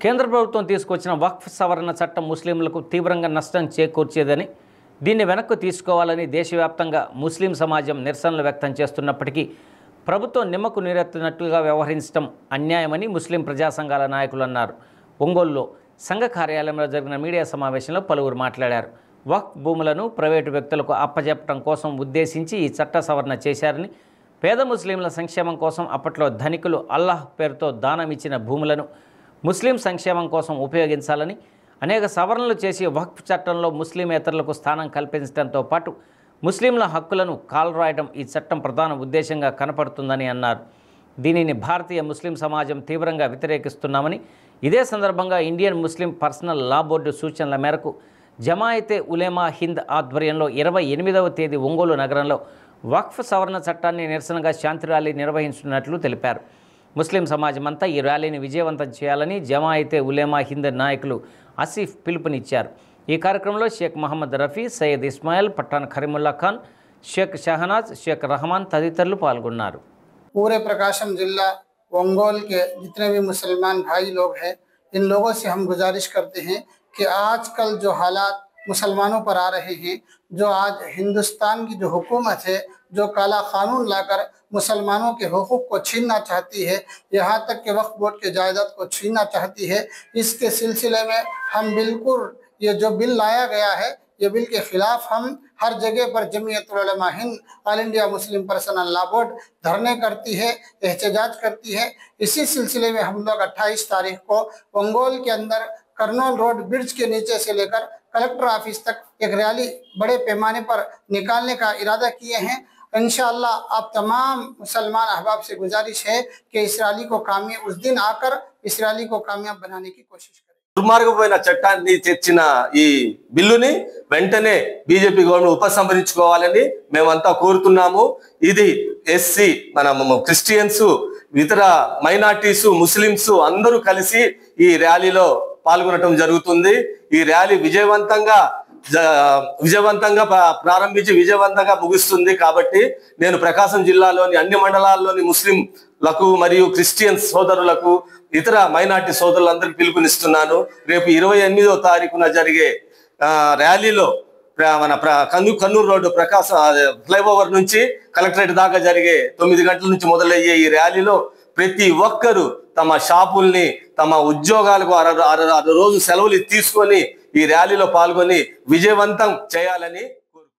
కేంద్ర ప్రభుత్వం తీసుకొచ్చిన వక్ఫ్ సవరణ చట్టం ముస్లింలకు తీవ్రంగా నష్టం చేకూర్చేదని, దీన్ని వెనక్కు తీసుకోవాలని దేశవ్యాప్తంగా ముస్లిం సమాజం నిరసనలు వ్యక్తం చేస్తున్నప్పటికీ ప్రభుత్వం నిమ్మకు నీరెత్తినట్లుగా వ్యవహరించడం అన్యాయమని ముస్లిం ప్రజా సంఘాల నాయకులు అన్నారు. ఒంగోలులో సంఘ కార్యాలయంలో జరిగిన మీడియా సమావేశంలో పలువురు మాట్లాడారు. వక్ఫ్ భూములను ప్రైవేటు వ్యక్తులకు అప్పజెప్పడం కోసం ఉద్దేశించి ఈ చట్ట సవరణ చేశారని, పేద ముస్లింల సంక్షేమం కోసం అప్పట్లో ధనికులు అల్లాహ్ పేరుతో దానం ఇచ్చిన భూములను ముస్లిం సంక్షేమం కోసం ఉపయోగించాలని, అనేక సవరణలు చేసి వక్ఫ్ చట్టంలో ముస్లిమేతరులకు స్థానం కల్పించడంతో పాటు ముస్లింల హక్కులను కాలరాయడం ఈ చట్టం ప్రధాన ఉద్దేశంగా కనపడుతుందని అన్నారు. దీనిని భారతీయ ముస్లిం సమాజం తీవ్రంగా వ్యతిరేకిస్తున్నామని, ఇదే సందర్భంగా ఇండియన్ ముస్లిం పర్సనల్ లా బోర్డు సూచనల మేరకు జమాయతే ఉలేమా హింద్ ఆధ్వర్యంలో 28వ తేదీ ఒంగోలు నగరంలో వక్ఫ్ సవరణ చట్టాన్ని నిరసనగా శాంతి ర్యాలీ నిర్వహించున్నట్లు తెలిపారు. ముస్లిం సమాజం అంతా ఈ ర్యాలీని విజయవంతం చేయాలని జమాయతే ఉలేమా హింద్ నాయకులు ఆసిఫ్ పిలుపునిచ్చారు. ఈ కార్యక్రమంలో షేక్ మహమ్మద్ రఫీ, సయ్యద్ ఇస్మాయిల్, పఠాన్ కరీముల్లా ఖాన్, షేక్ షహనాజ్, షేక్ रहमान తదితరులు పాల్గొన్నారు. पूरे प्रकाशम जिला ओंगोल के जितने भी मुसलमान भाई लोग हैं, इन लोगों से हम गुजारिश करते हैं कि आजकल जो हालात मुसलमानों पर आ रहे हैं, जो आज हिंदुस्तान की जो हुकूमत है जो काला कानून लाकर मुसलमानों के हुकूक को छीनना चाहती है, यहाँ तक कि वक्फ बोर्ड के जायदाद को छीनना चाहती है, इसके सिलसिले में हम बिल्कुल ये जो बिल लाया गया है, ये बिल के खिलाफ हम हर जगह पर जमीयतुल उलमा Hind, all India Muslim personal law board धरने करती है, एहतजाज करती है। इसी सिलसिले में हम लोग 28 तारीख को ओंगोल के अंदर कर्नूल रोड ब्रिज के नीचे से लेकर कलेक्टर ऑफिस तक एक रैली बड़े पैमाने पर निकालने का इरादा किए हैं। इंशाअल्लाह आप तमाम मुसलमान अहबाब से गुजारिश है कि इस रैली को कामयाब उस दिन आकर इस रैली को कामयाब बनाने की कोशिश करें। దుర్మార్గమైన చట్టాన్ని తెచ్చిన ఈ బిల్లుని వెంటనే బీజేపీ గవర్నమెంట్ ఉపసంహరించుకోవాలని మేమంతా కోరుతున్నాము. ఇది ఎస్సీ, మన క్రిస్టియన్స్, ఇతర మైనార్టీస్, ముస్లిమ్స్ అందరూ కలిసి ఈ ర్యాలీలో పాల్గొనడం జరుగుతుంది. ఈ ర్యాలీ విజయవంతంగా ప్రారంభించి విజయవంతంగా ముగుస్తుంది. కాబట్టి నేను ప్రకాశం జిల్లాలోని అన్ని మండలాల్లోని ముస్లింలకు మరియు క్రిస్టియన్ సోదరులకు, ఇతర మైనార్టీ సోదరులందరికీ పిలుపునిస్తున్నాను. రేపు 28వ తారీఖున జరిగే ర్యాలీలో మన కన్నూరు రోడ్డు ప్రకాశం ఫ్లైఓవర్ నుంచి కలెక్టరేట్ దాకా జరిగే 9 గంటల నుంచి మొదలయ్యే ఈ ర్యాలీలో ప్రతి ఒక్కరూ తమ షాపుల్ని, తమ ఉద్యోగాలకు అర రోజు సెలవులు తీసుకొని ఈ ర్యాలీలో పాల్గొని విజయవంతం చేయాలని